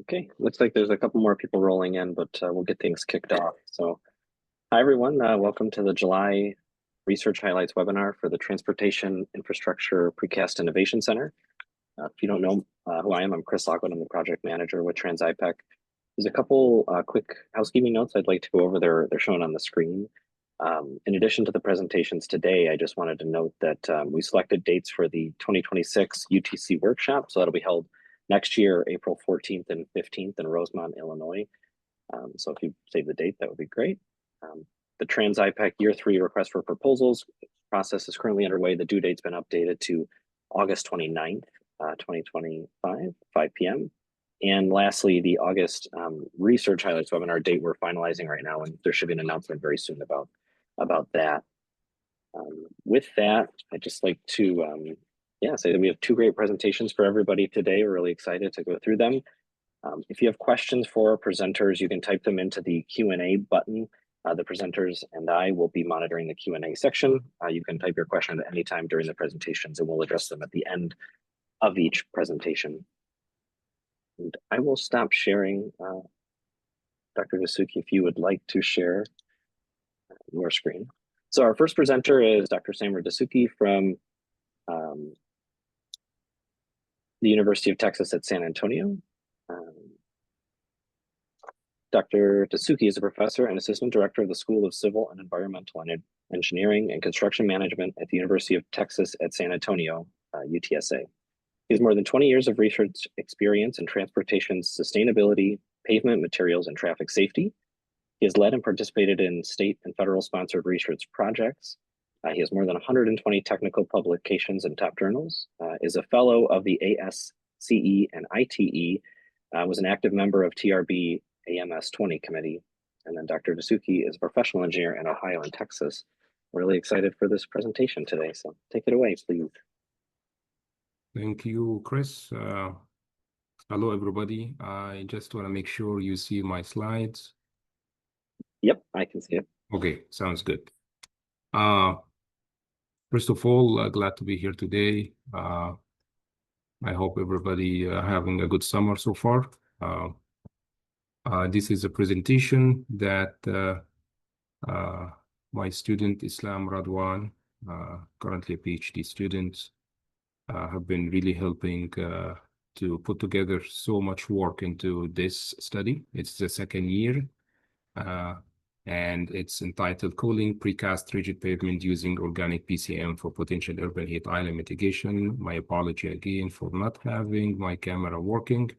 Okay, looks like there's a couple more people rolling in, but we'll get things kicked off. So, hi everyone, welcome to the July Research Highlights webinar for the Transportation Infrastructure Precast Innovation Center. If you don't know who I am, I'm Chris Lockwood. I'm the project manager with TRANS-IPIC. There's a couple quick housekeeping notes I'd like to go over. They're shown on the screen. In addition to the presentations today, I just wanted to note that we selected dates for the 2026 UTC workshop. So that'll be held next year, April 14th and 15th in Rosemont, Illinois. So if you save the date, that would be great. The TRANS-IPIC Year 3 request for proposals process is currently underway. The due date's been updated to August 29th, 2025, 5 p.m. And lastly, the August Research Highlights webinar date we're finalizing right now, and there should be an announcement very soon about that. With that, I'd just like to say that we have two great presentations for everybody today. We're really excited to go through them. If you have questions for our presenters, you can type them into the Q&A button. The presenters and I will be monitoring the Q&A section. You can type your question at any time during the presentations, and we'll address them at the end of each presentation. And I will stop sharing. Dr. Dessouky, if you would like to share your screen. So our first presenter is Dr. Dessouky from the University of Texas at San Antonio. Dr. Dessouky is a professor and assistant director of the School of Civil and Environmental Engineering and Construction Management at the University of Texas at San Antonio, UTSA. He has more than 20 years of research experience in transportation sustainability, pavement materials, and traffic safety. He has led and participated in state and federal sponsored research projects. He has more than 120 technical publications in top journals, is a fellow of the ASCE and ITE, was an active member of TRB AMS 20 committee. And then Dr. Dessouky is a professional engineer in Ohio and Texas. We're really excited for this presentation today. So take it away, please. Thank you, Chris. Hello, everybody. I just want to make sure you see my slides. Yep, I can see it. Okay, sounds good. First of all, glad to be here today. I hope everybody having a good summer so far. This is a presentation that my student Islam Radwan, currently a PhD student, have been really helping to put together so much work into this study. It's the second year, and it's entitled Cooling Precast Rigid Pavement Using Organic PCM for Potential Urban Heat Island Mitigation. My apology again for not having my camera working,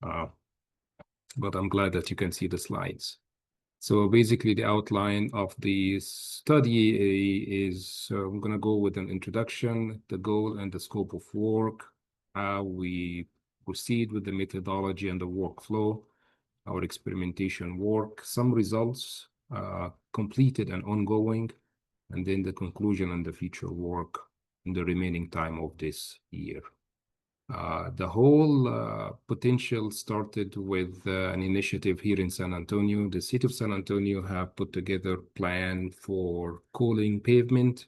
but I'm glad that you can see the slides. So basically the outline of the study is I'm going to go with an introduction, the goal and the scope of work, how we proceed with the methodology and the workflow, our experimentation work, some results completed and ongoing, and then the conclusion and the future work in the remaining time of this year. The whole potential started with an initiative here in San Antonio. The city of San Antonio have put together a plan for cooling pavement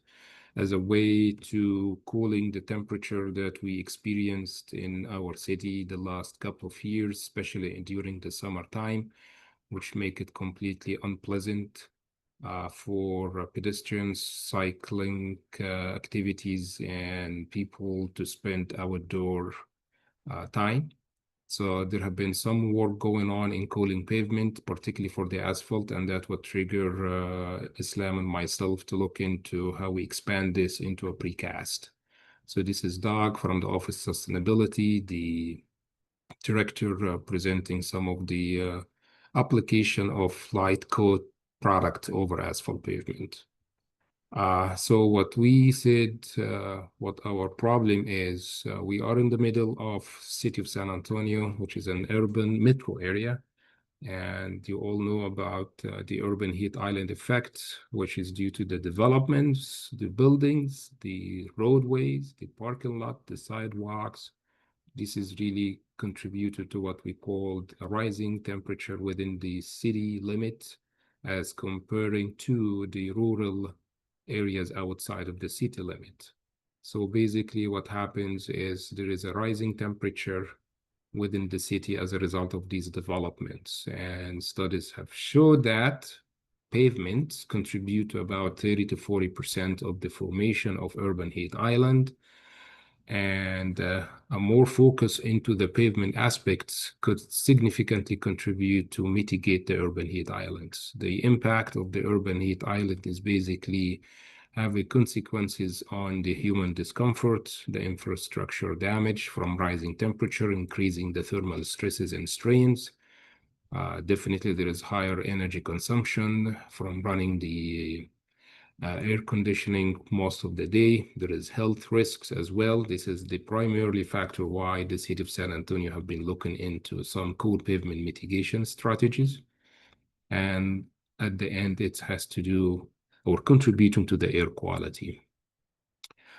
as a way to cooling the temperature that we experienced in our city the last couple of years, especially during the summertime, which make it completely unpleasant for pedestrians, cycling activities, and people to spend outdoor time. So there have been some work going on in cooling pavement, particularly for the asphalt, and that would trigger Islam and myself to look into how we expand this into a precast. So this is Doug from the Office of Sustainability, the director, presenting some of the application of light coat product over asphalt pavement. So what we said, what our problem is, we are in the middle of city of San Antonio, which is an urban metro area. And you all know about the urban heat island effect, which is due to the developments, the buildings, the roadways, the parking lot, the sidewalks. This is really contributed to what we called a rising temperature within the city limit as comparing to the rural areas outside of the city limit. So basically what happens is there is a rising temperature within the city as a result of these developments. And studies have showed that pavements contribute to about 30 to 40% of the formation of urban heat island. And a more focus into the pavement aspects could significantly contribute to mitigate the urban heat islands. The impact of the urban heat island is basically having consequences on the human discomfort, the infrastructure damage from rising temperature, increasing the thermal stresses and strains. Definitely, there is higher energy consumption from running the air conditioning most of the day. There is health risks as well. This is the primarily factor why the city of San Antonio have been looking into some cold pavement mitigation strategies. And at the end, it has to do or contributing to the air quality.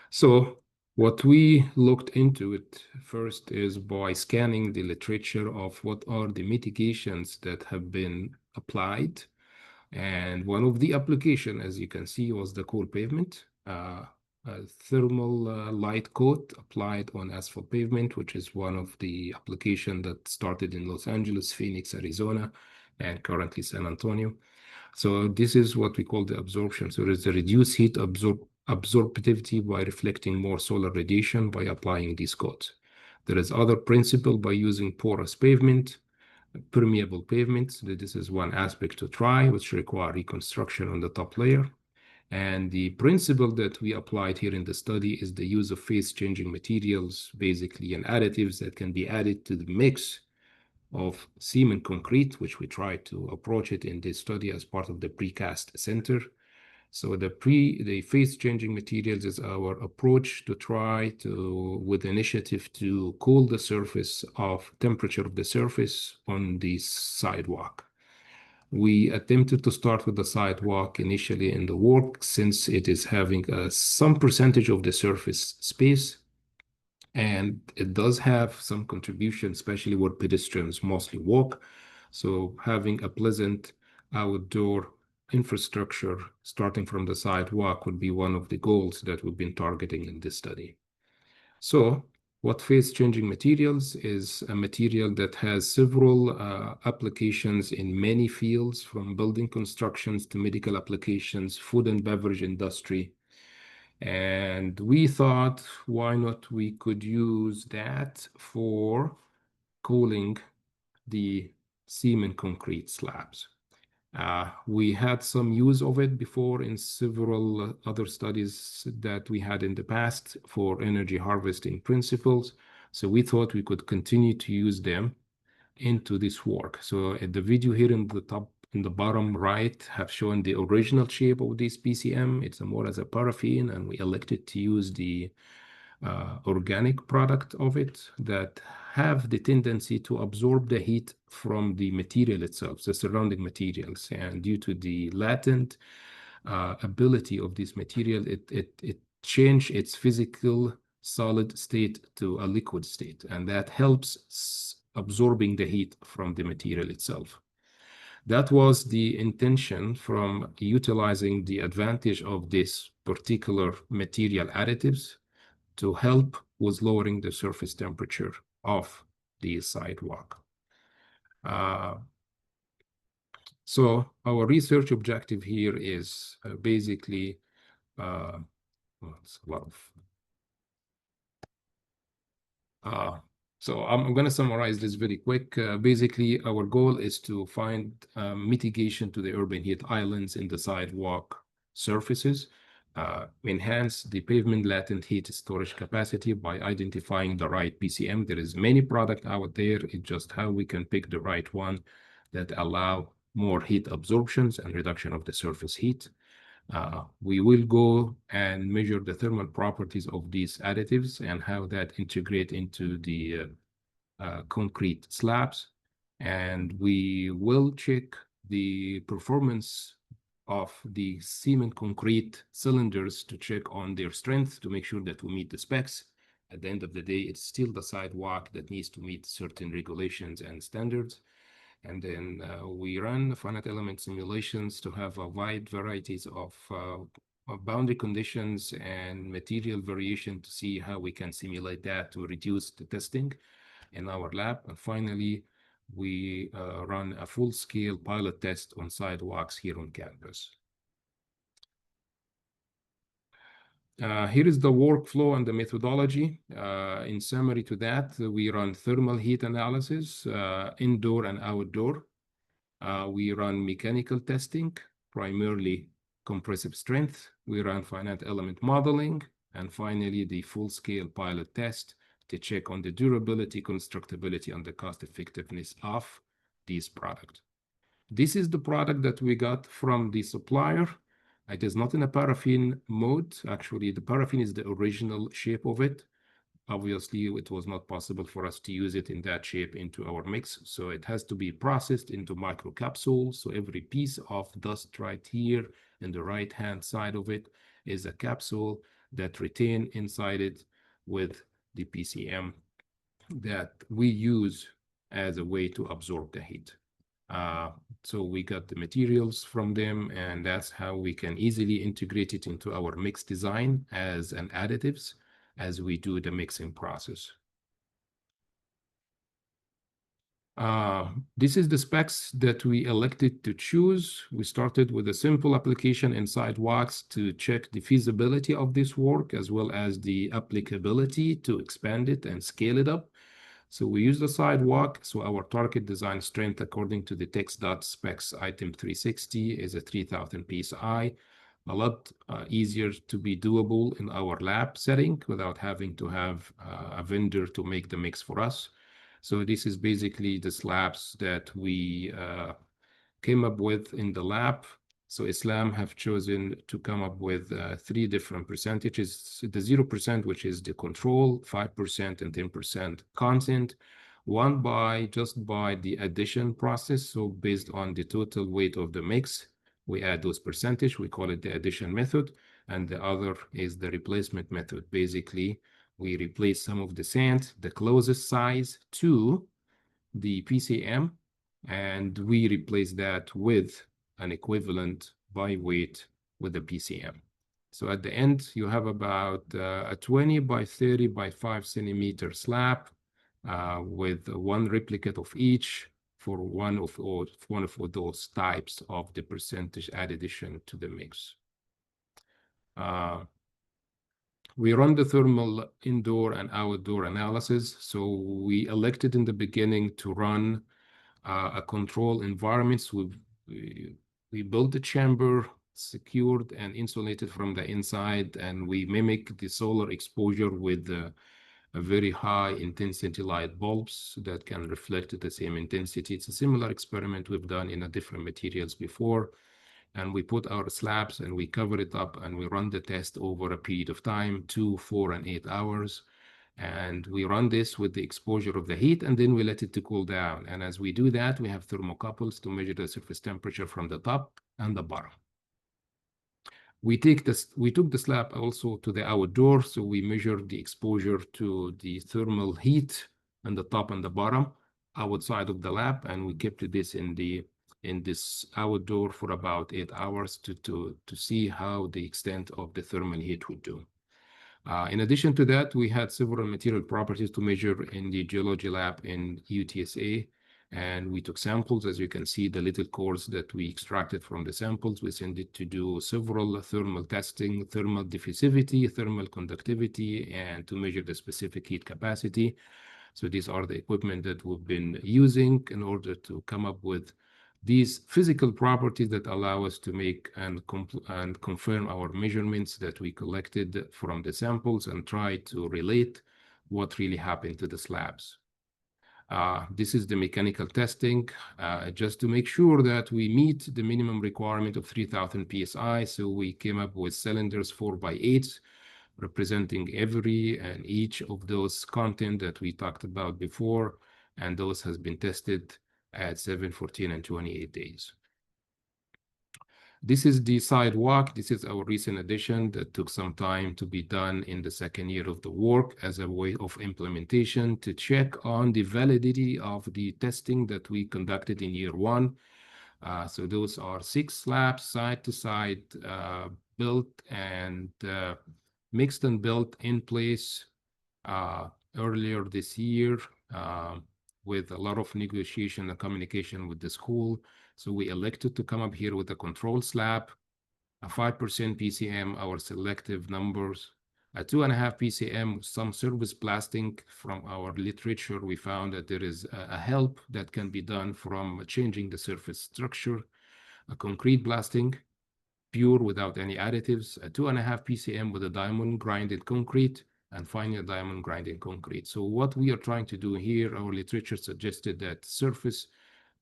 So what we looked into it first is by scanning the literature of what are the mitigations that have been applied. And one of the application, as you can see, was the cold pavement, a thermal light coat applied on asphalt pavement, which is one of the application that started in Los Angeles, Phoenix, Arizona, and currently San Antonio. So this is what we call the absorption. So there's a reduced heat absorptivity by reflecting more solar radiation by applying these coats. There is other principle by using porous pavement, permeable pavements. This is one aspect to try, which require reconstruction on the top layer. And the principle that we applied here in the study is the use of phase-changing materials, basically, and additives that can be added to the mix of cement concrete, which we try to approach it in this study as part of the Precast Center. So the phase-changing materials is our approach to try to, with initiative to cool the surface of temperature of the surface on the sidewalk. We attempted to start with the sidewalk initially in the work since it is having some percentage of the surface space. And it does have some contribution, especially where pedestrians mostly walk. So having a pleasant outdoor infrastructure starting from the sidewalk would be one of the goals that we've been targeting in this study. So what phase-changing materials is a material that has several applications in many fields, from building constructions to medical applications, food and beverage industry. And we thought, why not we could use that for cooling the cement concrete slabs. We had some use of it before in several other studies that we had in the past for energy harvesting principles. So we thought we could continue to use them into this work. So at the video here in the top, in the bottom right, have shown the original shape of this PCM. It's more as a paraffin, and we elected to use the organic product of it that have the tendency to absorb the heat from the material itself, the surrounding materials. And due to the latent ability of this material, it change its physical solid state to a liquid state, and that helps absorbing the heat from the material itself. That was the intention from utilizing the advantage of this particular material additives to help with lowering the surface temperature of the sidewalk. So our research objective here is basically, well, it's a lot of, so I'm going to summarize this very quick. Basically, our goal is to find mitigation to the urban heat islands in the sidewalk surfaces, enhance the pavement latent heat storage capacity by identifying the right PCM. There is many products out there. It's just how we can pick the right one that allow more heat absorptions and reduction of the surface heat. We will go and measure the thermal properties of these additives and how that integrate into the concrete slabs. And we will check the performance of the cement concrete cylinders to check on their strength to make sure that we meet the specs. At the end of the day, it's still the sidewalk that needs to meet certain regulations and standards. And then we run finite element simulations to have a wide varieties of boundary conditions and material variation to see how we can simulate that to reduce the testing. in our lab. And finally, we run a full-scale pilot test on sidewalks here on campus. Here is the workflow and the methodology. In summary to that, we run thermal heat analysis, indoor and outdoor. We run mechanical testing, primarily compressive strength. We run finite element modeling, and finally, the full-scale pilot test to check on the durability, constructability, and the cost effectiveness of this product. This is the product that we got from the supplier. It is not in a paraffin mode. Actually, the paraffin is the original shape of it. Obviously, it was not possible for us to use it in that shape into our mix. So it has to be processed into microcapsules. So every piece of dust right here in the right-hand side of it is a capsule that retain inside it with the PCM that we use as a way to absorb the heat. So we got the materials from them, and that's how we can easily integrate it into our mix design as an additives as we do the mixing process. This is the specs that we elected to choose. We started with a simple application inside wax to check the feasibility of this work, as well as the applicability to expand it and scale it up. So we use the sidewalk. So our target design strength, according to the text.specs item 360, is a 3000 psi. A lot easier to be doable in our lab setting without having to have a vendor to make the mix for us. So this is basically the slabs that we came up with in the lab. So Islam have chosen to come up with 3 different percentages. The 0%, which is the control, 5% and 10% content. One just by the addition process. So based on the total weight of the mix, we add those percentage. We call it the addition method. And the other is the replacement method. Basically, we replace some of the sand, the closest size to the PCM, and we replace that with an equivalent by weight with the PCM. So at the end, you have about a 20 by 30 by 5 centimeter slab with 1 replicate of each for one of those types of the percentage addition to the mix. We run the thermal indoor and outdoor analysis. So we elected in the beginning to run a control environment. So we built the chamber, secured and insulated from the inside, and we mimic the solar exposure with a very high intensity light bulbs that can reflect the same intensity. It's a similar experiment we've done in a different materials before. And we put our slabs and we cover it up and we run the test over a period of time, 2, 4, and 8 hours. And we run this with the exposure of the heat, and then we let it to cool down. And as we do that, we have thermocouples to measure the surface temperature from the top and the bottom. We took the slab also to the outdoor, so we measured the exposure to the thermal heat on the top and the bottom outside of the lab, and we kept this in this outdoor for about 8 hours to see how the extent of the thermal heat would do. In addition to that, we had several material properties to measure in the geology lab in UTSA, and we took samples. As you can see, the little cores that we extracted from the samples, we sent it to do several thermal testing, thermal diffusivity, thermal conductivity, and to measure the specific heat capacity. So these are the equipment that we've been using in order to come up with these physical properties that allow us to make and confirm our measurements that we collected from the samples and try to relate what really happened to the slabs. This is the mechanical testing, just to make sure that we meet the minimum requirement of 3000 psi. So we came up with cylinders 4x8, representing every and each of those content that we talked about before, and those has been tested at 7, 14, and 28 days. This is the sidewalk. This is our recent addition that took some time to be done in the second year of the work as a way of implementation to check on the validity of the testing that we conducted in year 1. So those are 6 slabs side to side, built and mixed and built in place earlier this year. with a lot of negotiation and communication with the school. So we elected to come up here with a control slab, a 5% PCM, our selective numbers, a 2.5 PCM, some surface blasting. From our literature, we found that there is a help that can be done from changing the surface structure, a concrete blasting, pure without any additives, a 2.5 PCM with a diamond grinded concrete, and finally a diamond grinded concrete. So what we are trying to do here, our literature suggested that surface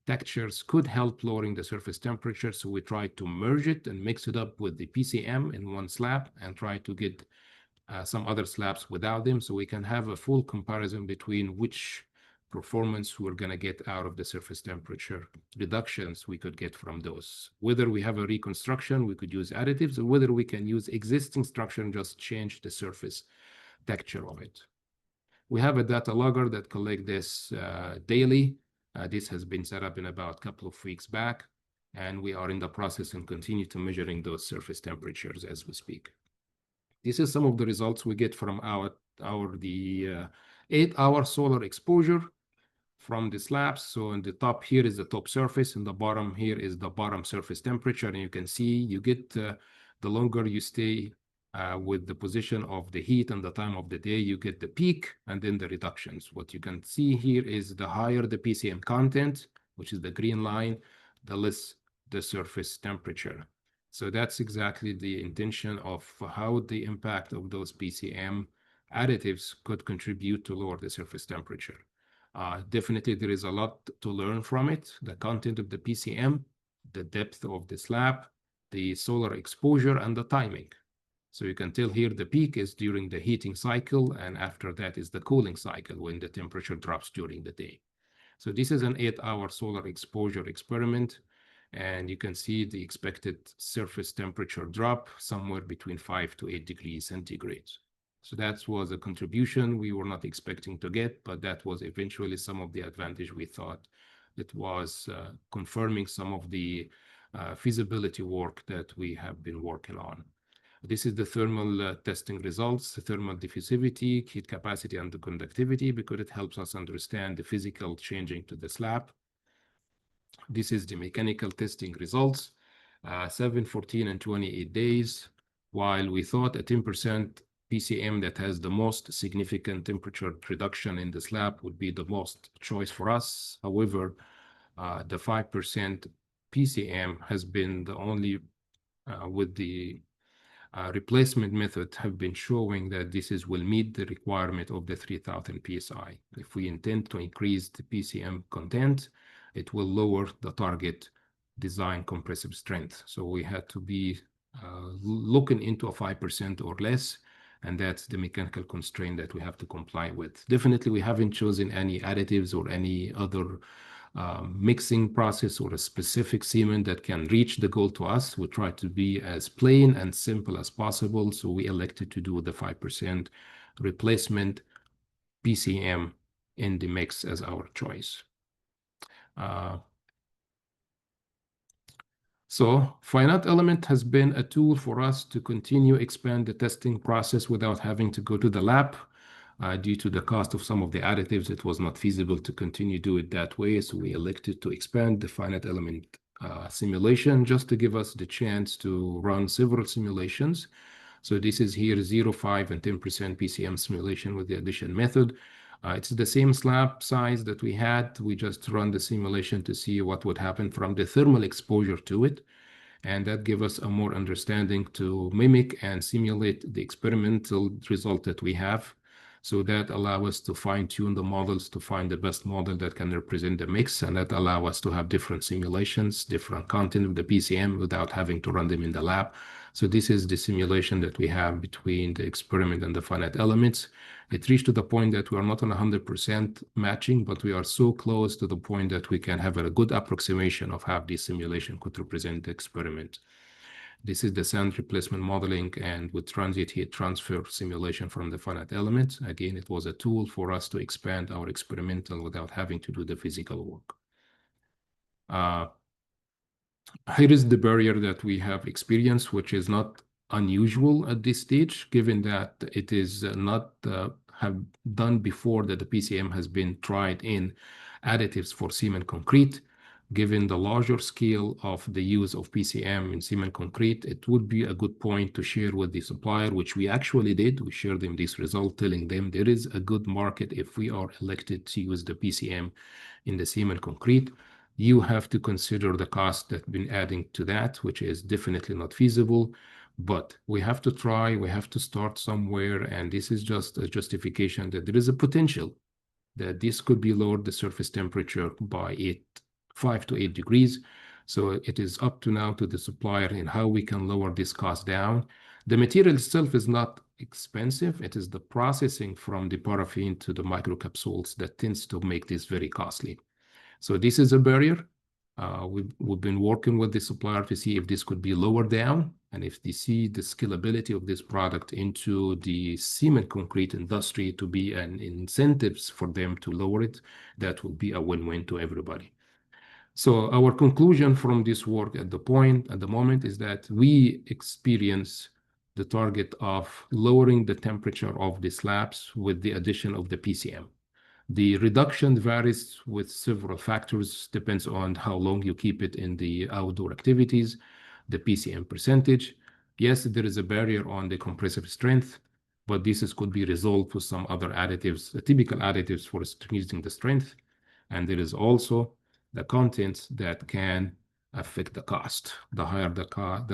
textures could help lowering the surface temperature. So we tried to merge it and mix it up with the PCM in one slab and try to get some other slabs without them, so we can have a full comparison between which performance we're going to get out of the surface temperature reductions we could get from those. Whether we have a reconstruction, we could use additives, or whether we can use existing structure and just change the surface texture of it. We have a data logger that collects this daily. This has been set up in about a couple of weeks back, and we are in the process and continue to measuring those surface temperatures as we speak. This is some of the results we get from the 8-hour solar exposure from the slabs. So in the top here is the top surface, and the bottom here is the bottom surface temperature. And you can see you get the longer you stay with the position of the heat and the time of the day, you get the peak and then the reductions. What you can see here is the higher the PCM content, which is the green line, the less the surface temperature. So that's exactly the intention of how the impact of those PCM additives could contribute to lower the surface temperature. Definitely, there is a lot to learn from it. The content of the PCM, the depth of the slab, the solar exposure, and the timing. So you can tell here the peak is during the heating cycle, and after that is the cooling cycle when the temperature drops during the day. So this is an 8-hour solar exposure experiment. And you can see the expected surface temperature drop somewhere between 5 to 8 degrees centigrade. So that was a contribution we were not expecting to get, but that was eventually some of the advantage we thought. It was confirming some of the feasibility work that we have been working on. This is the thermal testing results, the thermal diffusivity, heat capacity, and the conductivity, because it helps us understand the physical changing to the slab. This is the mechanical testing results, 7, 14, and 28 days. While we thought a 10% PCM that has the most significant temperature reduction in the slab would be the most choice for us. However, the 5% PCM has been the only, with the replacement method, have been showing that will meet the requirement of the 3000 PSI. If we intend to increase the PCM content, it will lower the target design compressive strength. So we had to be looking into a 5% or less, and that's the mechanical constraint that we have to comply with. Definitely, we haven't chosen any additives or any other mixing process or a specific cement that can reach the goal to us. We try to be as plain and simple as possible, so we elected to do the 5% replacement PCM in the mix as our choice. So finite element has been a tool for us to continue expand the testing process without having to go to the lab. Due to the cost of some of the additives, it was not feasible to continue do it that way. So we elected to expand the finite element simulation just to give us the chance to run several simulations. So this is here 0, 5, and 10% PCM simulation with the addition method. It's the same slab size that we had. We just run the simulation to see what would happen from the thermal exposure to it. And that gave us a more understanding to mimic and simulate the experimental result that we have. So that allow us to fine-tune the models to find the best model that can represent the mix, and that allow us to have different simulations, different content of the PCM without having to run them in the lab. So this is the simulation that we have between the experiment and the finite elements. It reached to the point that we are not on 100% matching, but we are so close to the point that we can have a good approximation of how this simulation could represent the experiment. This is the sand replacement modeling and with transient heat transfer simulation from the finite elements. Again, it was a tool for us to expand our experimental without having to do the physical work. Here is the barrier that we have experienced, which is not unusual at this stage, given that it is not have done before that the PCM has been tried in additives for cement concrete. Given the larger scale of the use of PCM in cement concrete, it would be a good point to share with the supplier, which we actually did. We shared them this result, telling them there is a good market if we are elected to use the PCM in the cement concrete. You have to consider the cost that's been adding to that, which is definitely not feasible. But we have to try, we have to start somewhere, and this is just a justification that there is a potential that this could be lowered the surface temperature by 5 to 8 degrees. So it is up to now to the supplier in how we can lower this cost down. The material itself is not expensive. It is the processing from the paraffin to the microcapsules that tends to make this very costly. So this is a barrier. We've been working with the supplier to see if this could be lowered down, and if they see the scalability of this product into the cement concrete industry to be an incentives for them to lower it, that would be a win-win to everybody. So our conclusion from this work at the moment is that we experience the target of lowering the temperature of the slabs with the addition of the PCM. The reduction varies with several factors, depends on how long you keep it in the outdoor activities, the PCM percentage. Yes, there is a barrier on the compressive strength, but this could be resolved with some other additives, typical additives for increasing the strength. And there is also the content that can affect the cost. The higher the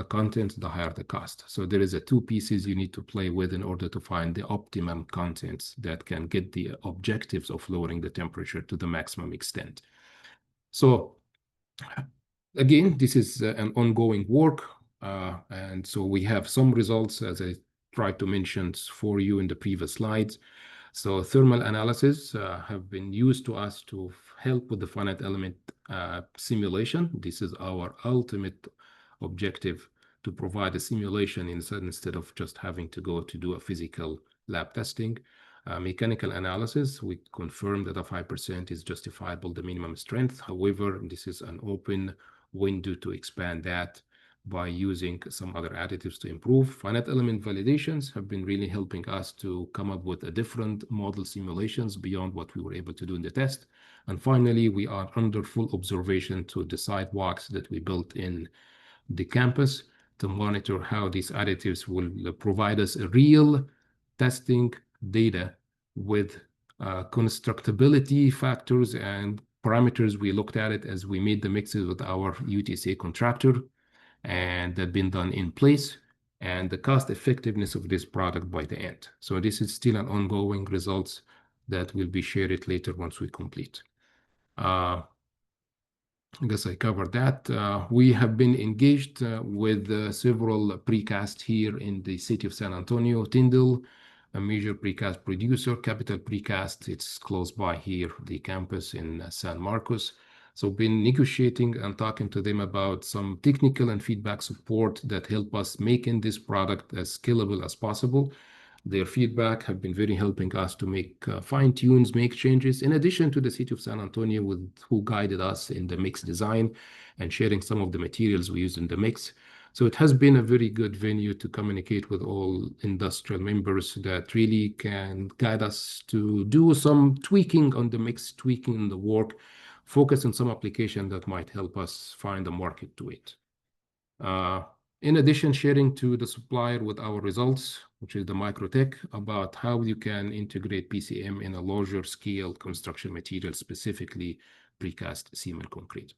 content, the higher the cost. So there is two pieces you need to play with in order to find the optimum contents that can get the objectives of lowering the temperature to the maximum extent. So again, this is an ongoing work. And so we have some results, as I tried to mention for you in the previous slides. So thermal analysis have been used to us to help with the finite element simulation. This is our ultimate objective, to provide a simulation instead of just having to go to do a physical lab testing. Mechanical analysis, we confirm that a 5% is justifiable, the minimum strength. However, this is an open window to expand that by using some other additives to improve. Finite element validations have been really helping us to come up with a different model simulations beyond what we were able to do in the test. And finally, we are under full observation to the sidewalks that we built in the campus to monitor how these additives will provide us a real testing data with constructability factors and parameters. We looked at it as we made the mixes with our UTSA contractor, and that been done in place, and the cost effectiveness of this product by the end. So this is still an ongoing results that will be shared later once we complete. I guess I covered that. We have been engaged with several precast here in the city of San Antonio. Tyndall, a major precast producer, Capital Precast, it's close by here, the campus in San Marcos. So been negotiating and talking to them about some technical and feedback support that help us making this product as scalable as possible. Their feedback have been very helping us to make fine tunes, make changes, in addition to the city of San Antonio, who guided us in the mix design and sharing some of the materials we use in the mix. So it has been a very good venue to communicate with all industrial members that really can guide us to do some tweaking on the mix, tweaking on the work, focus on some application that might help us find a market to it. In addition, sharing to the supplier with our results, which is the Microtech, about how you can integrate PCM in a larger scale construction material, specifically precast cement concrete.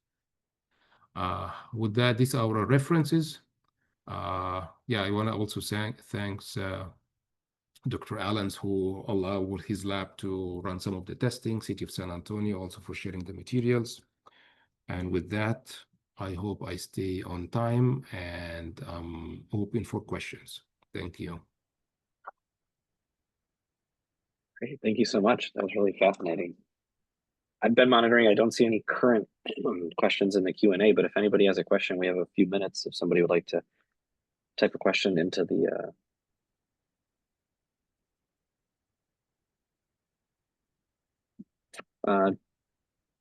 With that, these are our references. Yeah, I want to also thanks Dr. Allens, who allowed his lab to run some of the testing, City of San Antonio also for sharing the materials. And with that, I hope I stay on time, and I'm open for questions. Thank you. Great, thank you so much. That was really fascinating. I've been monitoring. I don't see any current questions in the Q&A, but if anybody has a question, we have a few minutes if somebody would like to type a question into the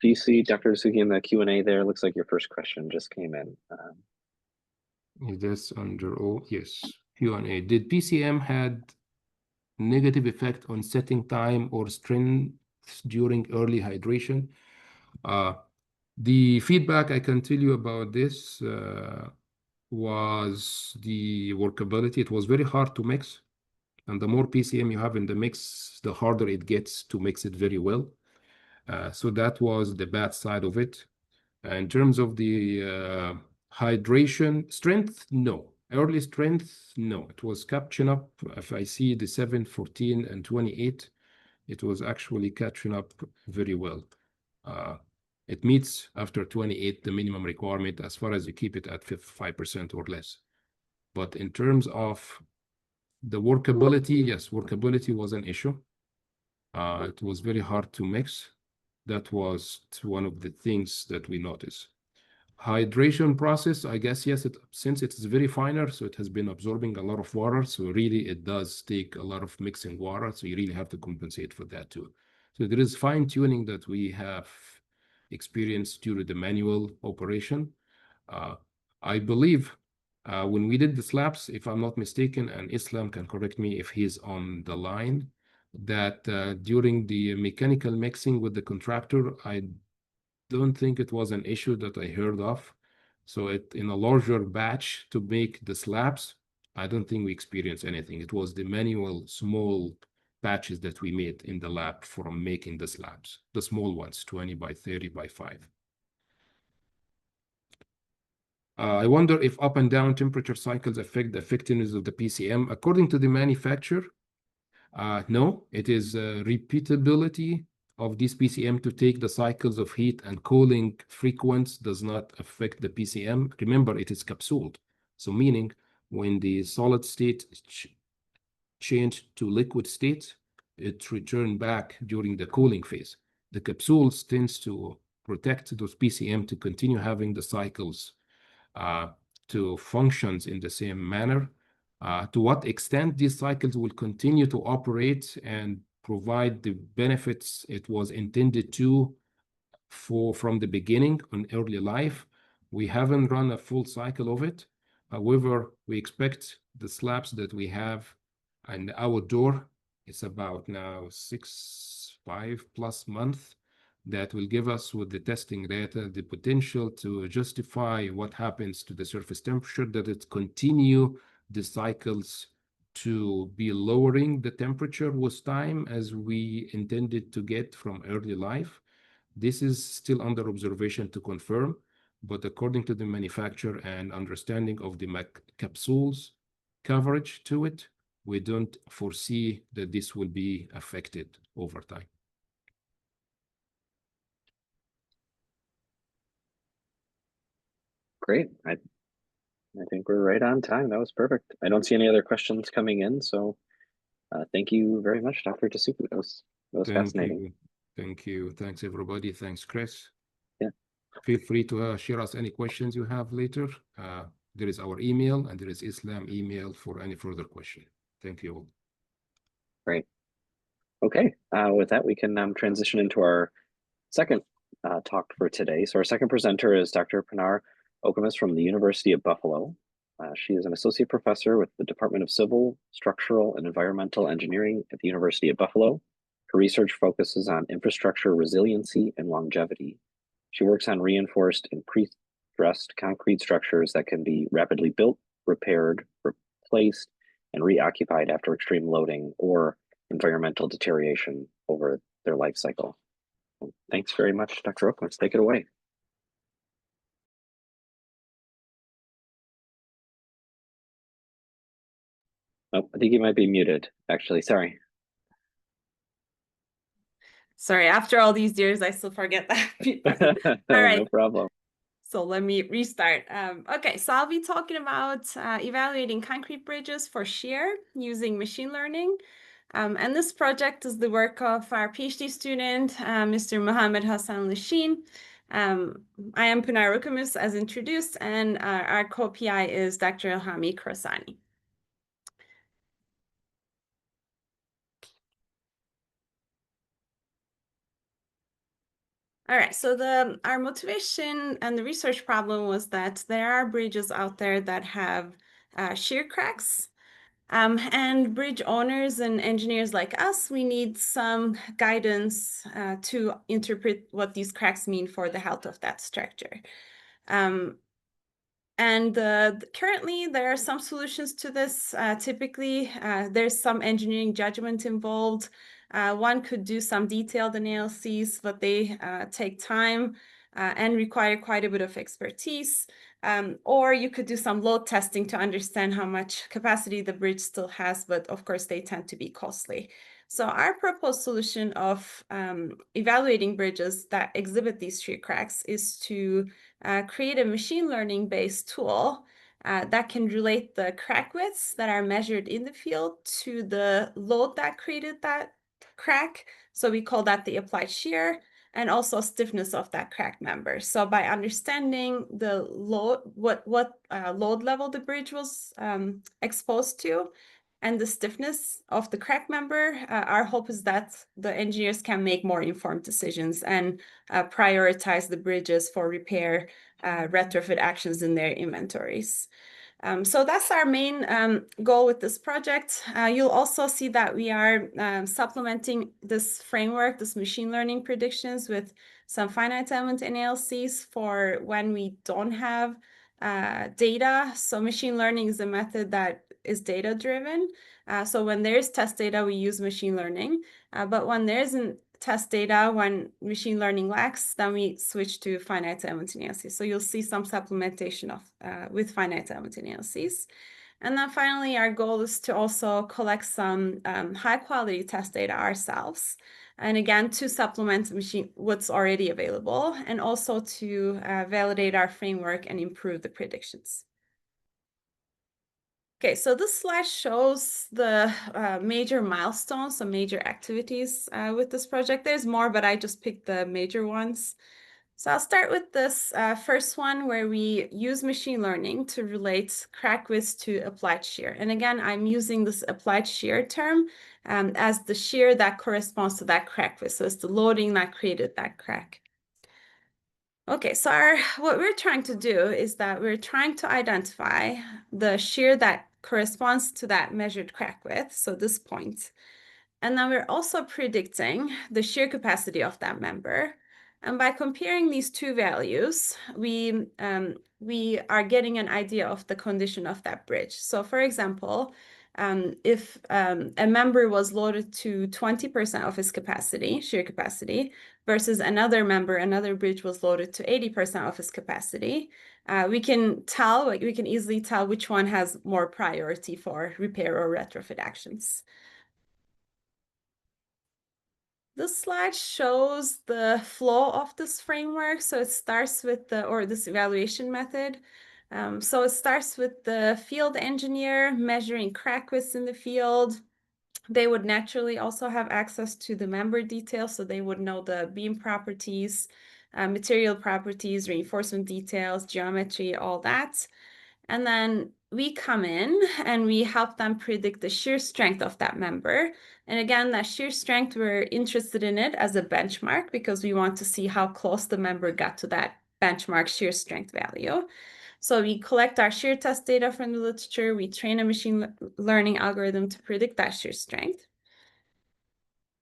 do you see Dr. Dessouky in the Q&A there? Looks like your first question just came in. Is this under, oh, yes, Q&A. Did PCM had negative effect on setting time or strength during early hydration. The feedback I can tell you about this was the workability. It was very hard to mix. And the more PCM you have in the mix, the harder it gets to mix it very well. So that was the bad side of it. In terms of the hydration strength, no. Early strength, no. It was catching up. If I see the 7, 14, and 28, it was actually catching up very well. It meets after 28 the minimum requirement as far as you keep it at 5% or less. But in terms of the workability, yes, workability was an issue. It was very hard to mix. That was one of the things that we noticed. Hydration process, I guess, yes, since it's very finer, so it has been absorbing a lot of water. So really, it does take a lot of mixing water. So you really have to compensate for that too. So there is fine tuning that we have experienced due to the manual operation. I believe when we did the slabs, if I'm not mistaken, and Islam can correct me if he's on the line, that during the mechanical mixing with the contractor, I don't think it was an issue that I heard of. So in a larger batch to make the slabs, I don't think we experienced anything. It was the manual small batches that we made in the lab for making the slabs, the small ones, 20 by 30 by 5. I wonder if up and down temperature cycles affect the effectiveness of the PCM. According to the manufacturer, no, it is repeatability of this PCM to take the cycles of heat and cooling frequency does not affect the PCM. Remember, it is capsuled. So meaning when the solid state change to liquid state, it return back during the cooling phase. The capsules tends to protect those PCM to continue having the cycles to functions in the same manner. To what extent these cycles will continue to operate and provide the benefits it was intended to from the beginning on early life, we haven't run a full cycle of it. However, we expect the slabs that we have in our door, it's about now 5+ months, that will give us with the testing data the potential to justify what happens to the surface temperature, that it continue the cycles to be lowering the temperature with time as we intended to get from early life. This is still under observation to confirm, but according to the manufacturer and understanding of the capsules coverage to it, we don't foresee that this will be affected over time. Great. I think we're right on time. That was perfect. I don't see any other questions coming in, so thank you very much, Dr. Dessouky. That was fascinating. Thank you. Thanks, everybody. Thanks, Chris. Yeah. Feel free to share us any questions you have later. There is our email, and there is Islam email for any further question. Thank you all. Great. Okay. With that, we can transition into our second talk for today. So our second presenter is Dr. Pinar Okumus from the University of Buffalo. She is an associate professor with the Department of Civil, Structural, and Environmental Engineering at the University of Buffalo. Her research focuses on infrastructure resiliency and longevity. She works on reinforced and pre-stressed concrete structures that can be rapidly built, repaired, replaced, and reoccupied after extreme loading or environmental deterioration over their life cycle. Thanks very much, Dr. Okumus. Take it away. Oh, I think you might be muted, actually. Sorry. Sorry, after all these years, I still forget that. All right. No problem. So let me restart. Okay, so I'll be talking about evaluating concrete bridges for shear using machine learning. And this project is the work of our PhD student, Mr. Mohammed Hassan Lashin. I am Pinar Okumus, as introduced, and our co-PI is Dr. Ilhami Khorsani. All right, so our motivation and the research problem was that there are bridges out there that have shear cracks. And bridge owners and engineers like us, we need some guidance to interpret what these cracks mean for the health of that structure. And currently, there are some solutions to this. Typically, there's some engineering judgment involved. One could do some detailed analyses, but they take time and require quite a bit of expertise. Or you could do some load testing to understand how much capacity the bridge still has, but of course, they tend to be costly. So our proposed solution of evaluating bridges that exhibit these shear cracks is to create a machine learning based tool that can relate the crack widths that are measured in the field to the load that created that crack. So we call that the applied shear, and also stiffness of that crack member. So by understanding the load, what load level the bridge was exposed to, and the stiffness of the crack member, our hope is that the engineers can make more informed decisions and prioritize the bridges for repair, retrofit actions in their inventories. So that's our main goal with this project. You'll also see that we are supplementing this framework, this machine learning predictions, with some finite element analyses for when we don't have data. So machine learning is a method that is data-driven. So when there's test data, we use machine learning. But when there isn't test data, when machine learning lacks, then we switch to finite element analysis. So you'll see some supplementation of with finite element analyses. And then finally, our goal is to also collect some high-quality test data ourselves. And again, to supplement what's already available, and also to validate our framework and improve the predictions. Okay, so this slide shows the major milestones, some major activities with this project. There's more, but I just picked the major ones. So I'll start with this first one, where we use machine learning to relate crack widths to applied shear. And again, I'm using this applied shear term as the shear that corresponds to that crack width. So it's the loading that created that crack. Okay, so what we're trying to do is that we're trying to identify the shear that corresponds to that measured crack width, so this point. And then we're also predicting the shear capacity of that member. And by comparing these two values, we are getting an idea of the condition of that bridge. So for example, if a member was loaded to 20% of its capacity, shear capacity, versus another member, another bridge was loaded to 80% of its capacity, we can easily tell which one has more priority for repair or retrofit actions. This slide shows the flow of this framework. So it starts with this evaluation method. So it starts with the field engineer measuring crack widths in the field. They would naturally also have access to the member details, so they would know the beam properties, material properties, reinforcement details, geometry, all that. And then we come in and we help them predict the shear strength of that member. And again, that shear strength, we're interested in it as a benchmark because we want to see how close the member got to that benchmark shear strength value. So we collect our shear test data from the literature. We train a machine learning algorithm to predict that shear strength.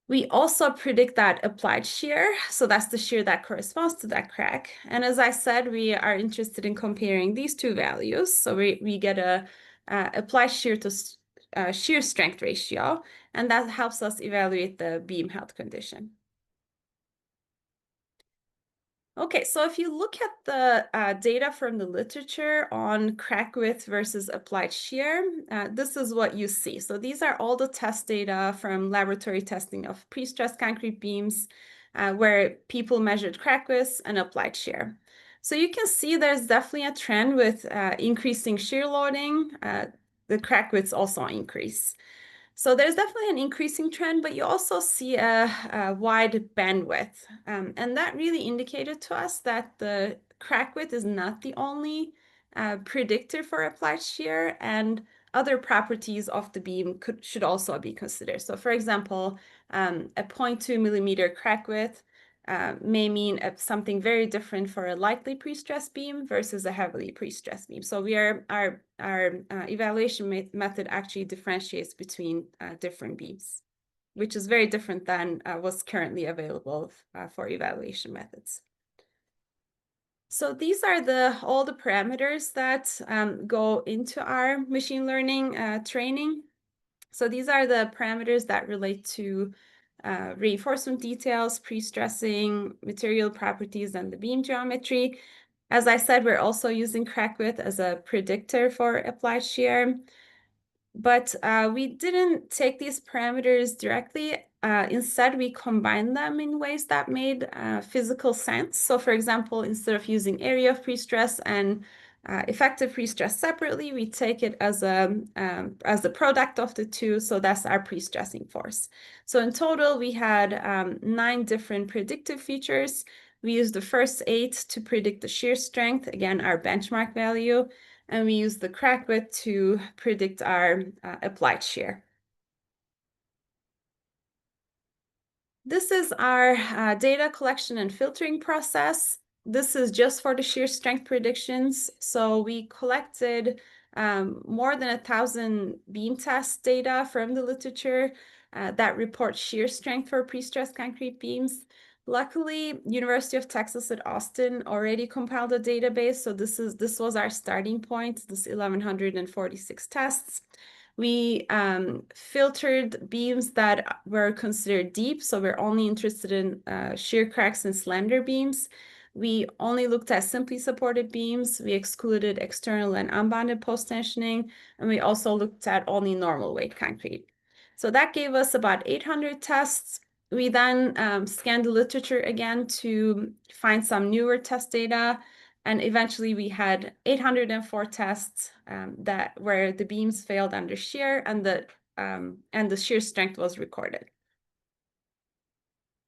We also predict that applied shear. So that's the shear that corresponds to that crack. And as I said, we are interested in comparing these two values. So we get a applied shear to shear strength ratio, and that helps us evaluate the beam health condition. Okay, so if you look at the data from the literature on crack width versus applied shear, this is what you see. So these are all the test data from laboratory testing of pre-stressed concrete beams where people measured crack widths and applied shear. So you can see there's definitely a trend with increasing shear loading. The crack widths also increase. So there's definitely an increasing trend, but you also see a wide bandwidth. And that really indicated to us that the crack width is not the only predictor for applied shear, and other properties of the beam should also be considered. So for example, a 0.2 millimeter crack width may mean something very different for a lightly pre-stressed beam versus a heavily pre-stressed beam. So our evaluation method actually differentiates between different beams, which is very different than what's currently available for evaluation methods. So these are all the parameters that go into our machine learning training. So these are the parameters that relate to reinforcement details, pre-stressing, material properties, and the beam geometry. As I said, we're also using crack width as a predictor for applied shear. But we didn't take these parameters directly. Instead, we combined them in ways that made physical sense. So for example, instead of using area of pre-stress and effective pre-stress separately, we take it as a product of the two. So that's our pre-stressing force. So in total, we had 9 different predictive features. We used the first 8 to predict the shear strength, again, our benchmark value. And we use the crack width to predict our applied shear. This is our data collection and filtering process. This is just for the shear strength predictions. So we collected more than 1,000 beam test data from the literature that report shear strength for pre-stressed concrete beams. Luckily, University of Texas at Austin already compiled a database, so this was our starting point, this 1,146 tests. We filtered beams that were considered deep, so we're only interested in shear cracks and slender beams. We only looked at simply supported beams. We excluded external and unbonded post-tensioning, and we also looked at only normal weight concrete. So that gave us about 800 tests. We then scanned the literature again to find some newer test data, and eventually we had 804 tests where the beams failed under shear and the shear strength was recorded.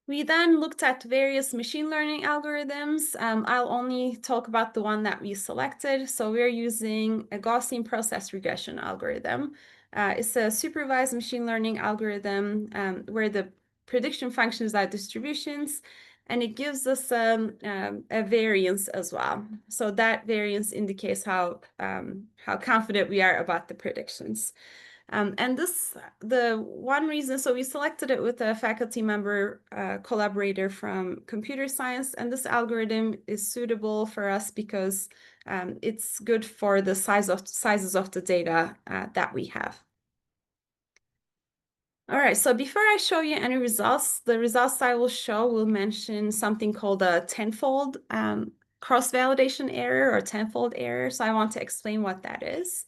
We then looked at various machine learning algorithms. I'll only talk about the one that we selected. So we're using a Gaussian process regression algorithm. It's a supervised machine learning algorithm where the prediction functions are distributions, and it gives us a variance as well. So that variance indicates how confident we are about the predictions. And the one reason, so we selected it with a faculty member collaborator from computer science, and this algorithm is suitable for us because it's good for the sizes of the data that we have. All right, so before I show you any results, the results I will show will mention something called a tenfold cross-validation error or tenfold error. So I want to explain what that is.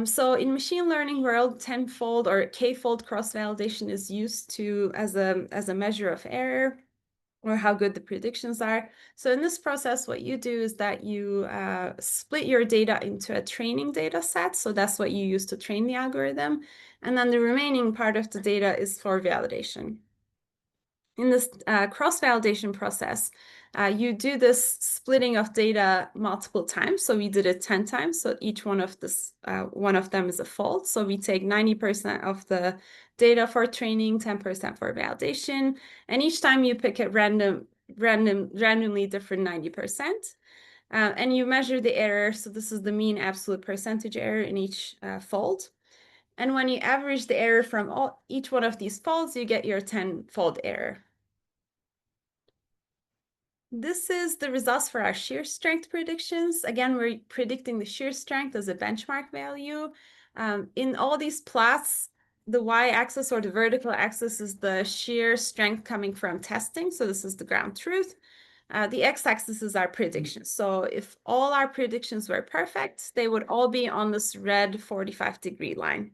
So in machine learning world, tenfold or k-fold cross-validation is used as a measure of error or how good the predictions are. So in this process, what you do is that you split your data into a training data set. So that's what you use to train the algorithm. And then the remaining part of the data is for validation. In this cross-validation process, you do this splitting of data multiple times. So we did it 10 times. So each one of them is a fold. So we take 90% of the data for training, 10% for validation. And each time you pick a randomly different 90%. And you measure the error. So this is the mean absolute percentage error in each fold. And when you average the error from each one of these folds, you get your tenfold error. This is the results for our shear strength predictions. Again, we're predicting the shear strength as a benchmark value. In all these plots, the y-axis or the vertical axis is the shear strength coming from testing. So this is the ground truth. The x-axis is our predictions. So if all our predictions were perfect, they would all be on this red 45-degree line.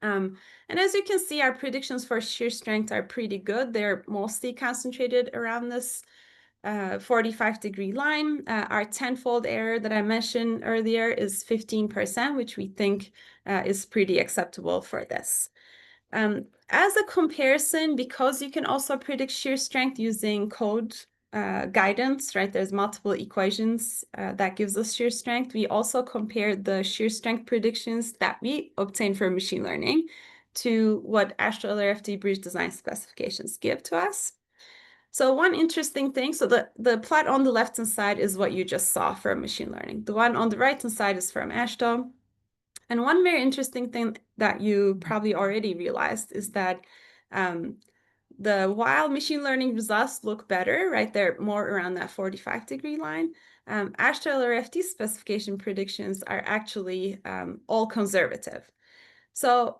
And as you can see, our predictions for shear strength are pretty good. They're mostly concentrated around this 45-degree line. Our tenfold error that I mentioned earlier is 15%, which we think is pretty acceptable for this. As a comparison, because you can also predict shear strength using code guidance, right? There's multiple equations that gives us shear strength. We also compared the shear strength predictions that we obtained for machine learning to what Astro LRFD bridge design specifications give to us. So one interesting thing, so the plot on the left-hand side is what you just saw from machine learning. The one on the right-hand side is from AASHTO. And one very interesting thing that you probably already realized is that while machine learning results look better, right, they're more around that 45-degree line, AASHTO LRFT specification predictions are actually all conservative. So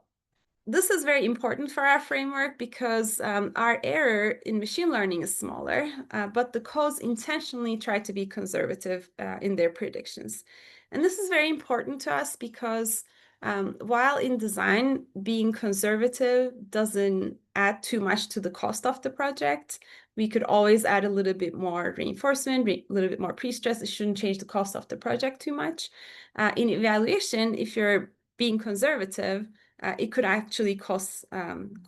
this is very important for our framework because our error in machine learning is smaller, but the codes intentionally try to be conservative in their predictions. And this is very important to us because while in design, being conservative doesn't add too much to the cost of the project, we could always add a little bit more reinforcement, a little bit more pre-stress. It shouldn't change the cost of the project too much. In evaluation, if you're being conservative, it could actually cost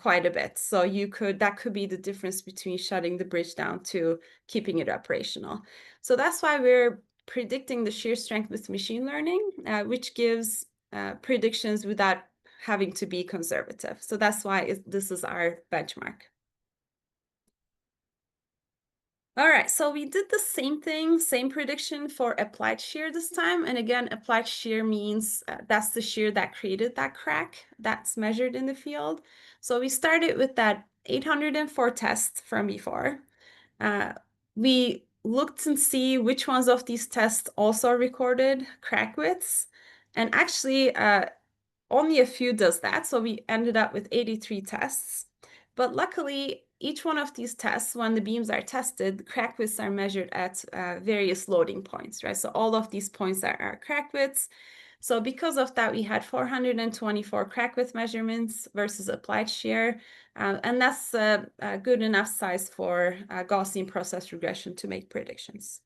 quite a bit. So that could be the difference between shutting the bridge down to keeping it operational. So that's why we're predicting the shear strength with machine learning, which gives predictions without having to be conservative. So that's why this is our benchmark. All right, so we did the same thing, same prediction for applied shear this time. And again, applied shear means that's the shear that created that crack that's measured in the field. So we started with that 804 tests from before. We looked and see which ones of these tests also recorded crack widths. And actually, only a few does that. So we ended up with 83 tests. But luckily, each one of these tests, when the beams are tested, the crack widths are measured at various loading points, right? So all of these points are crack widths. So because of that, we had 424 crack width measurements versus applied shear. And that's a good enough size for Gaussian process regression to make predictions.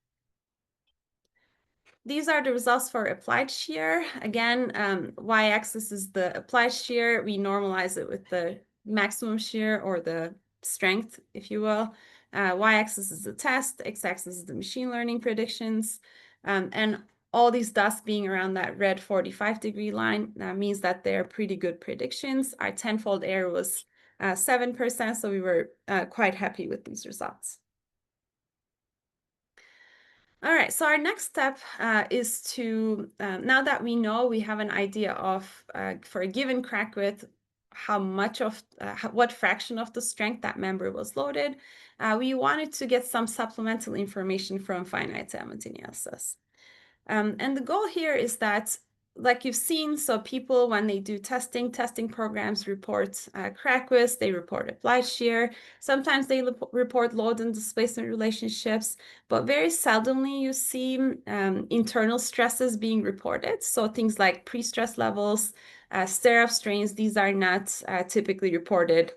These are the results for applied shear. Again, y-axis is the applied shear. We normalize it with the maximum shear or the strength, if you will. Y-axis is the test, x-axis is the machine learning predictions. And all these dots being around that red 45-degree line means that they're pretty good predictions. Our tenfold error was 7%, so we were quite happy with these results. All right, so our next step is to, now that we know we have an idea of, for a given crack width, how much of, what fraction of the strength that member was loaded, we wanted to get some supplemental information from finite element analysis. And the goal here is that, like you've seen, so people, when they do testing programs report crack widths, they report applied shear. Sometimes they report load and displacement relationships, but very seldomly you see internal stresses being reported. So things like pre-stress levels, stir-up strains, these are not typically reported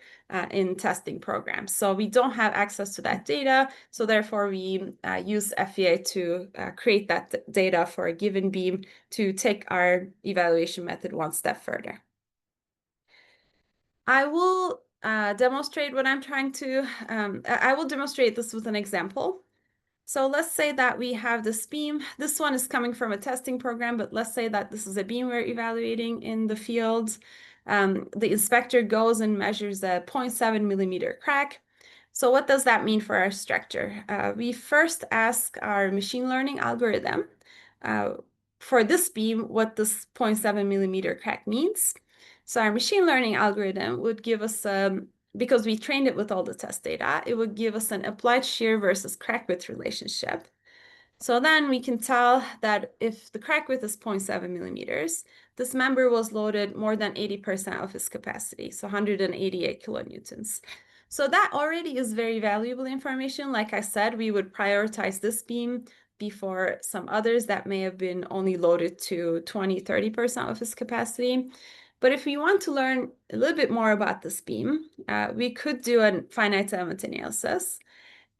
in testing programs. So we don't have access to that data. So therefore we use FEA to create that data for a given beam to take our evaluation method one step further. I will demonstrate what I'm trying to, I will demonstrate this with an example. So let's say that we have this beam. This one is coming from a testing program, but let's say that this is a beam we're evaluating in the field. The inspector goes and measures a 0.7 millimeter crack. So what does that mean for our structure? We first ask our machine learning algorithm for this beam what this 0.7 millimeter crack means. So our machine learning algorithm would give us because we trained it with all the test data, it would give us an applied shear versus crack width relationship. So then we can tell that if the crack width is 0.7 millimeters, this member was loaded more than 80% of its capacity, so 188 kilonewtons. So that already is very valuable information. Like I said, we would prioritize this beam before some others that may have been only loaded to 20–30% of its capacity. But if we want to learn a little bit more about this beam, we could do a finite element analysis.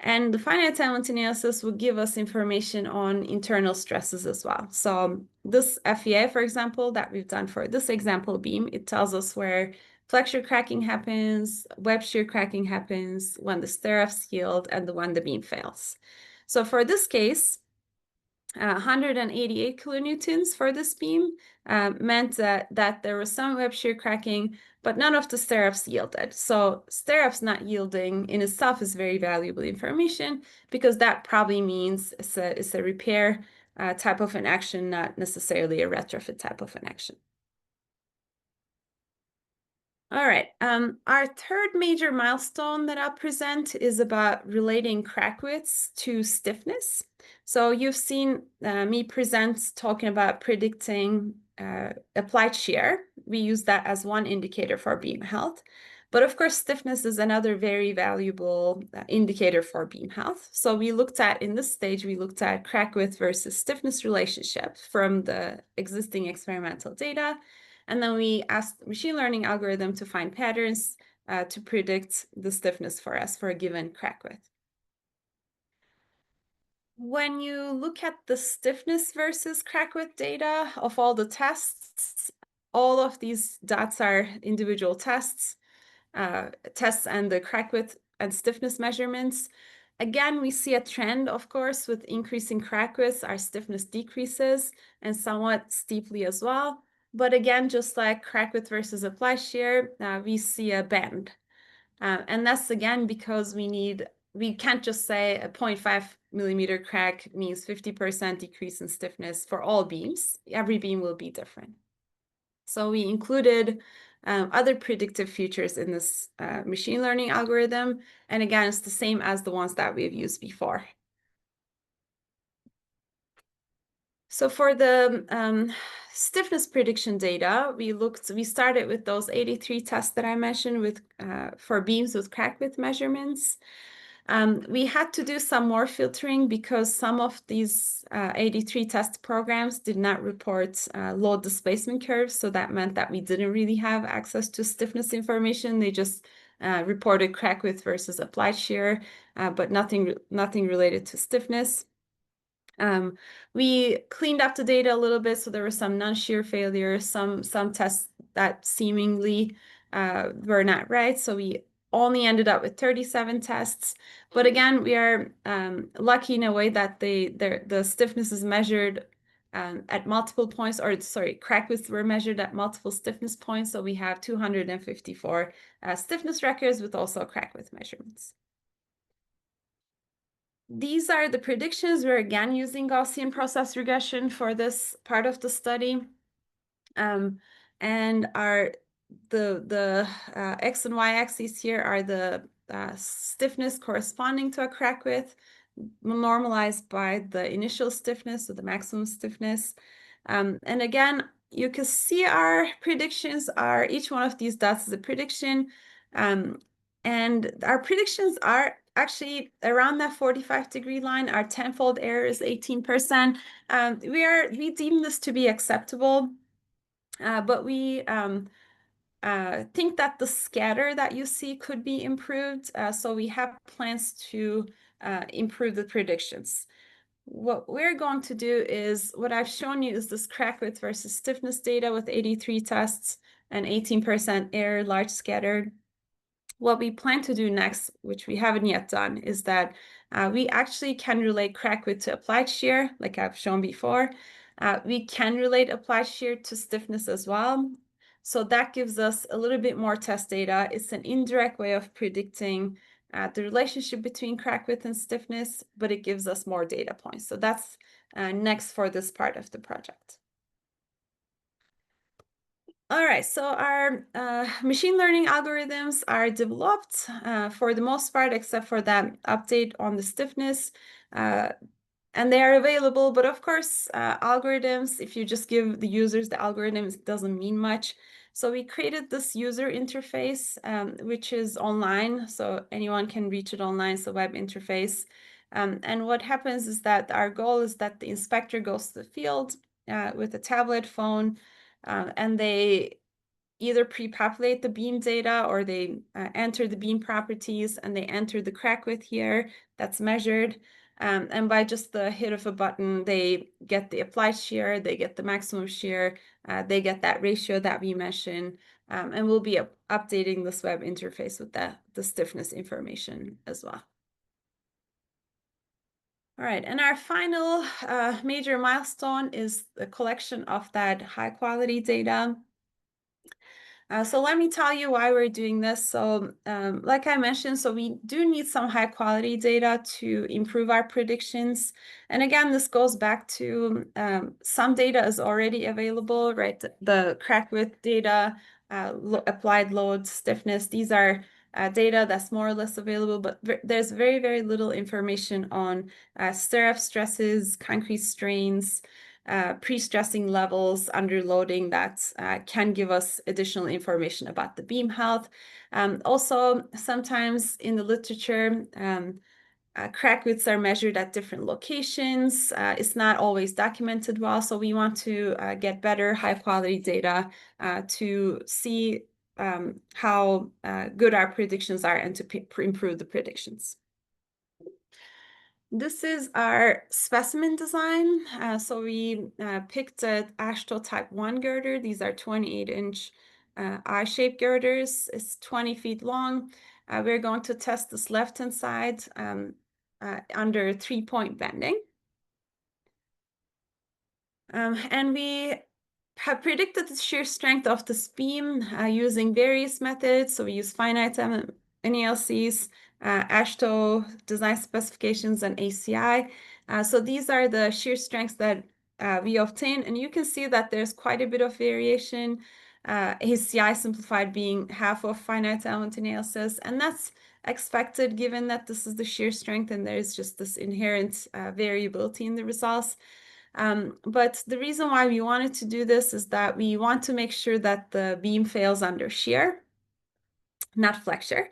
And the finite element analysis would give us information on internal stresses as well. So this FEA, for example, that we've done for this example beam, it tells us where flexure cracking happens, web shear cracking happens, when the stir-off's healed, and when the beam fails. So for this case, 188 kilonewtons for this beam meant that there was some web shear cracking, but none of the stirrups yielded. So stirrups not yielding in itself is very valuable information, because that probably means it's a repair type of an action, not necessarily a retrofit type of an action. All right, our third major milestone that I'll present is about relating crack widths to stiffness. So you've seen me present talking about predicting applied shear. We use that as one indicator for beam health. But of course, stiffness is another very valuable indicator for beam health. So we looked at, in this stage, we looked at crack width versus stiffness relationship from the existing experimental data. And then we asked the machine learning algorithm to find patterns to predict the stiffness for us for a given crack width. When you look at the stiffness versus crack width data of all the tests, all of these dots are individual tests and the crack width and stiffness measurements. Again, we see a trend, of course, with increasing crack widths, our stiffness decreases, and somewhat steeply as well. But again, just like crack width versus applied shear, we see a bend. And that's again because we can't just say a 0.5 millimeter crack means 50% decrease in stiffness for all beams. Every beam will be different. So we included other predictive features in this machine learning algorithm. And again, it's the same as the ones that we've used before. So for the stiffness prediction data, we started with those 83 tests that I mentioned with for beams with crack width measurements. We had to do some more filtering because some of these 83 test programs did not report load displacement curves. So that meant that we didn't really have access to stiffness information. They just reported crack width versus applied shear, but nothing related to stiffness. We cleaned up the data a little bit, so there were some non-shear failures, some tests that seemingly were not right. So we only ended up with 37 tests. But again, we are lucky in a way that the stiffness is measured at multiple points, or sorry, crack widths were measured at multiple stiffness points. So we have 254 stiffness records with also crack width measurements. These are the predictions. We're again using Gaussian process regression for this part of the study. And the X and Y axes here are the stiffness corresponding to a crack width, normalized by the initial stiffness or the maximum stiffness. And again, you can see our predictions are, each one of these dots is a prediction. And our predictions are actually around that 45-degree line. Our tenfold error is 18%. We deem this to be acceptable, but we think that the scatter that you see could be improved. So we have plans to improve the predictions. What we're going to do is, what I've shown you is this crack width versus stiffness data with 83 tests and 18% error, large scattered. What we plan to do next, which we haven't yet done, is that we actually can relate crack width to applied shear, like I've shown before. We can relate applied shear to stiffness as well. So that gives us a little bit more test data. It's an indirect way of predicting the relationship between crack width and stiffness, but it gives us more data points. So that's next for this part of the project. All right, so our machine learning algorithms are developed for the most part, except for that update on the stiffness. And they are available, but of course, algorithms, if you just give the users the algorithms, it doesn't mean much. So we created this user interface, which is online, so anyone can reach it online, so web interface. And what happens is that our goal is that the inspector goes to the field with a tablet phone, and they either pre-populate the beam data or they enter the beam properties and they enter the crack width here that's measured. And by just the hit of a button, they get the applied shear, they get the maximum shear, they get that ratio that we mentioned, and we'll be updating this web interface with the stiffness information as well. All right, and our final major milestone is the collection of that high quality data. So let me tell you why we're doing this. So like I mentioned, so we do need some high quality data to improve our predictions. And again, this goes back to some data is already available, right? The crack width data, applied load, stiffness, these are data that's more or less available, but there's very, very little information on stirrup stresses, concrete strains, pre-stressing levels, underloading that can give us additional information about the beam health. Also, sometimes in the literature, crack widths are measured at different locations. It's not always documented well, so we want to get better high-quality data to see how good our predictions are and to improve the predictions. This is our specimen design. So we picked a AASHTO type 1 girder. These are 28-inch I-shaped girders. It's 20 feet long. We're going to test this left-hand side under 3-point bending. And we have predicted the shear strength of this beam using various methods. So we use finite analyses, AASHTO design specifications, and ACI. So these are the shear strengths that we obtain, and you can see that there's quite a bit of variation. ACI simplified being half of finite element analysis, and that's expected given that this is the shear strength and there's just this inherent variability in the results. But the reason why we wanted to do this is that we want to make sure that the beam fails under shear, not flexure.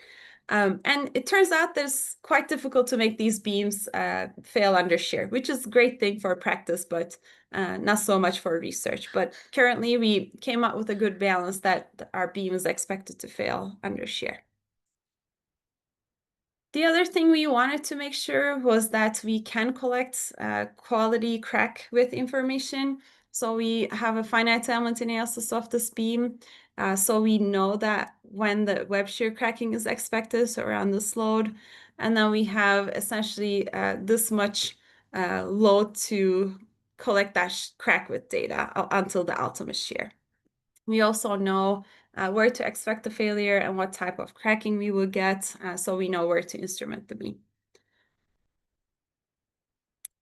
And it turns out that it's quite difficult to make these beams fail under shear, which is a great thing for practice, but not so much for research. But currently, we came up with a good balance that our beam is expected to fail under shear. The other thing we wanted to make sure was that we can collect quality crack width information. So we have a finite element analysis of this beam. So we know that when the web shear cracking is expected, so around this load. And then we have essentially this much load to collect that crack width data until the ultimate shear. We also know where to expect the failure and what type of cracking we will get, so we know where to instrument the beam.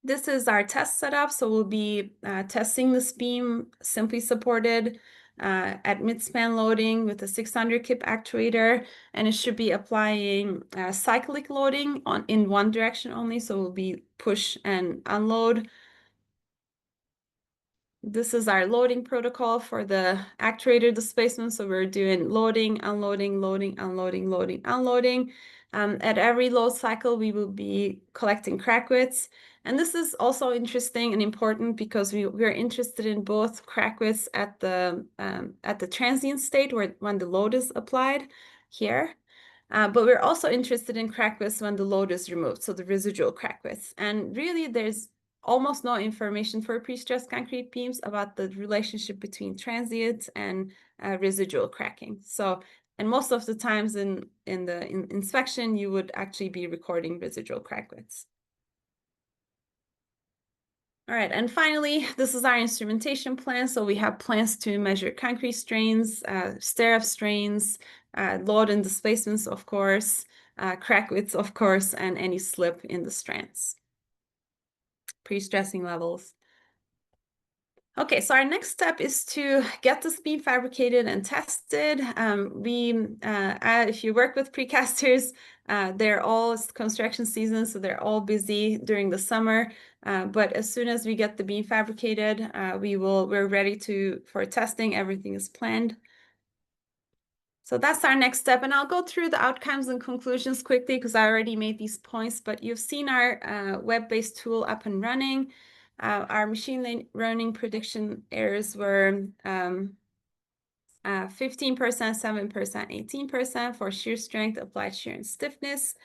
This is our test setup, so we'll be testing this beam simply supported at mid-span loading with a 600 kip actuator, and it should be applying cyclic loading in one direction only, so we'll be push and unload. This is our loading protocol for the actuator displacement. So we're doing loading, unloading, loading, unloading, loading, unloading. At every load cycle, we will be collecting crack widths. And this is also interesting and important because we're interested in both crack widths at the transient state when the load is applied here. But we're also interested in crack widths when the load is removed, so the residual crack widths. And really, there's almost no information for pre-stressed concrete beams about the relationship between transient and residual cracking. So, and most of the times in the inspection, you would actually be recording residual crack widths. All right, and finally, this is our instrumentation plan. So we have plans to measure concrete strains, stirrup strains, load and displacements, of course, crack widths, of course, and any slip in the strands. Pre-stressing levels. Okay, so our next step is to get this beam fabricated and tested. If you work with precasters, they're all construction season, so they're all busy during the summer. But as soon as we get the beam fabricated, we're ready for testing. Everything is planned. So that's our next step, and I'll go through the outcomes and conclusions quickly because I already made these points, but you've seen our web-based tool up and running. Our machine learning prediction errors were 15%, 7%, 18% for shear strength, applied shear, and stiffness.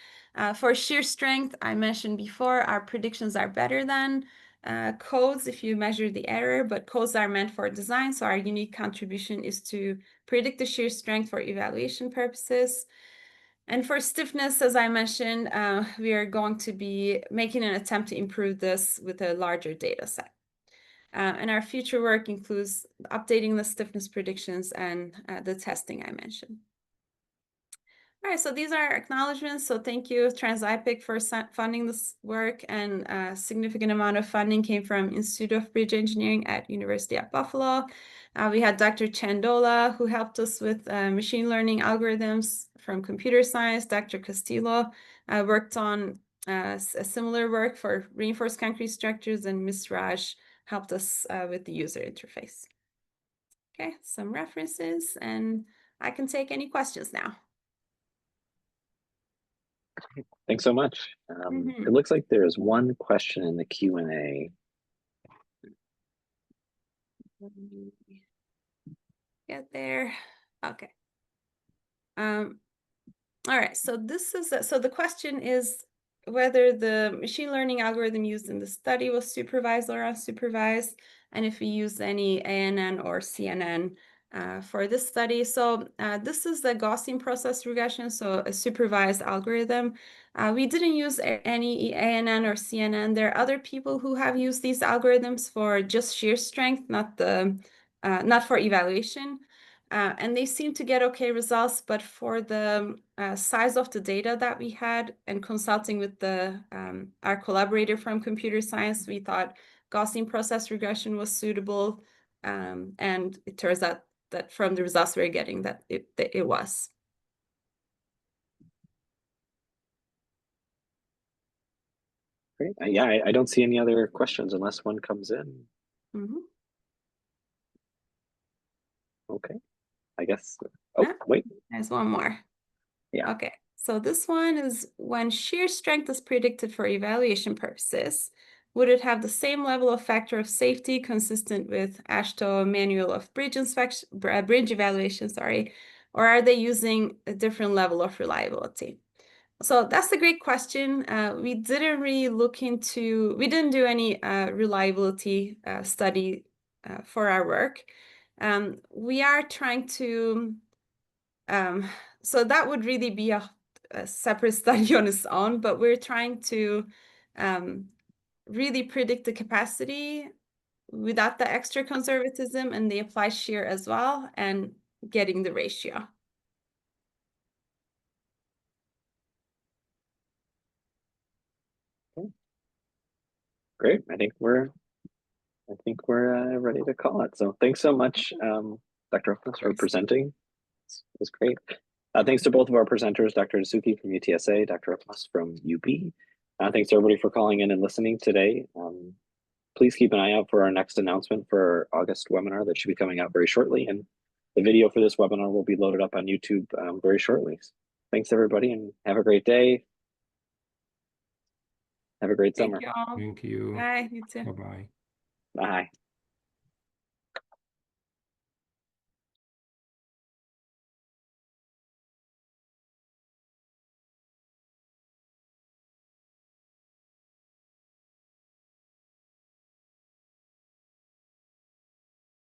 For shear strength, I mentioned before, our predictions are better than codes if you measure the error, but codes are meant for design, so our unique contribution is to predict the shear strength for evaluation purposes. And for stiffness, as I mentioned, we are going to be making an attempt to improve this with a larger data set. And our future work includes updating the stiffness predictions and the testing I mentioned. All right, so these are our acknowledgements. So thank you, TRANS-IPIC, for funding this work, and a significant amount of funding came from Institute of Bridge Engineering at University of Buffalo. We had Dr. Chandola, who helped us with machine learning algorithms from computer science. Dr. Castillo worked on a similar work for reinforced concrete structures, and Ms. Raj helped us with the user interface. Okay, some references, and I can take any questions now. Thanks so much. It looks like there is one question in the Q&A. Get there. Okay. All right. So this is so the question is whether the machine learning algorithm used in the study was supervised or unsupervised, and if we used any ANN or CNN for this study. So this is the Gaussian process regression, so a supervised algorithm. We didn't use any ANN or CNN. There are other people who have used these algorithms for just shear strength, not for evaluation. And they seem to get okay results, but for the size of the data that we had and consulting with our collaborator from computer science, we thought Gaussian process regression was suitable. And it turns out that from the results we're getting that it was. Great. Yeah, I don't see any other questions unless one comes in. Okay. I guess. Oh, wait. There's one more. Yeah. Okay. So this one is, when shear strength is predicted for evaluation purposes, would it have the same level of factor of safety consistent with AASHTO manual of bridge evaluation, or are they using a different level of reliability? So that's a great question. We didn't do any reliability study for our work. We are trying to, so that would really be a separate study on its own, but we're trying to really predict the capacity without the extra conservatism, and they apply shear as well, and getting the ratio. Okay. Great. I think we're ready to call it. So thanks so much, Dr. Okumus, for presenting. It was great. Thanks to both of our presenters, Dr. Dessouky from UTSA, Dr. Okumus from UB. Thanks to everybody for calling in and listening today. Please keep an eye out for our next announcement for our August webinar that should be coming out very shortly. And the video for this webinar will be loaded up on YouTube very shortly. Thanks, everybody, and have a great day. Have a great summer. Thank you all. Thank you. Bye. You too. Bye-bye. Bye.